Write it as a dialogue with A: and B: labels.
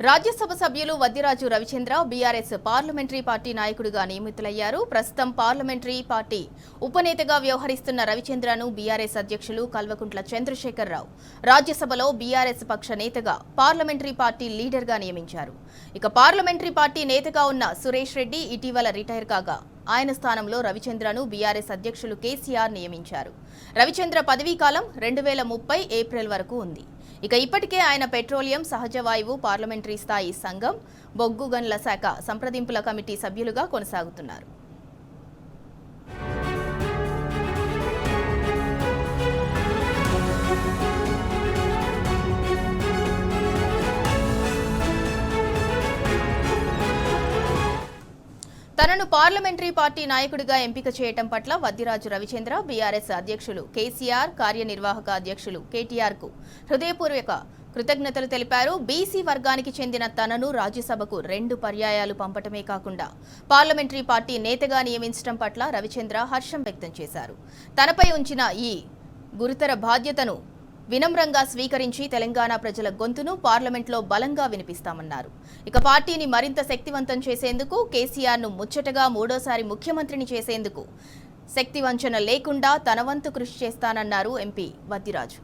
A: రాజ్యసభ సభ్యులు Vaddiraju Ravichandra BRS parliamentary party నాయకుడిగా నియమితులయ్యారు. ప్రస్తుతం పార్లమెంటరీ పార్టీ ఉపనేతగా వ్యవహరిస్తున్న రవిచంద్రను బీఆర్ఎస్ అధ్యక్షులు కల్వకుంట్ల చంద్రశేఖర్ రావు రాజ్యసభలో బీఆర్ఎస్ పక్ష నేతగా పార్లమెంటరీ పార్టీ లీడర్గా నియమించారు. ఇక పార్లమెంటరీ పార్టీ నేతగా ఉన్న సురేష్ రెడ్డి ఇటీవల రిటైర్ కాగా ఆయన స్థానంలో రవిచంద్రను బీఆర్ఎస్ అధ్యక్షులు కేసీఆర్ నియమించారు. రవిచంద్ర పదవీ కాలం 2030 ఏప్రిల్ వరకు ఉంది. ఇక ఇప్పటికే ఆయన పెట్రోలియం, సహజ వాయువు పార్లమెంటరీ స్థాయి సంఘం, బొగ్గు గనుల శాఖ సంప్రదింపుల కమిటీ సభ్యులుగా కొనసాగుతున్నారు. తనను పార్లమెంటరీ పార్టీ నాయకుడిగా ఎంపిక చేయటం పట్ల వద్దిరాజు రవిచంద్ర, బీఆర్ఎస్ అధ్యక్షులు కేసీఆర్, కార్యనిర్వాహక అధ్యక్షులు కేటీఆర్ కు హృదయపూర్వక కృతజ్ఞతలు తెలిపారు. బీసీ వర్గానికి చెందిన తనను రాజ్యసభకు 2 పర్యాయాలు పంపటమే కాకుండా పార్లమెంటరీ పార్టీ నేతగా నియమించడం పట్ల రవిచంద్ర హర్షం వ్యక్తం చేశారు. తనపై ఉంచిన ఈ గురుతర బాధ్యతను వినమ్రంగా స్వీకరించి తెలంగాణ ప్రజల గొంతును పార్లమెంట్లో బలంగా వినిపిస్తామన్నారు. ఇక పార్టీని మరింత శక్తివంతం చేసేందుకు, కేసీఆర్ను ముచ్చటగా 3వ ముఖ్యమంత్రిని చేసేందుకు శక్తివంచన లేకుండా తన వంతు కృషి చేస్తానన్నారు ఎంపీ వద్దిరాజు.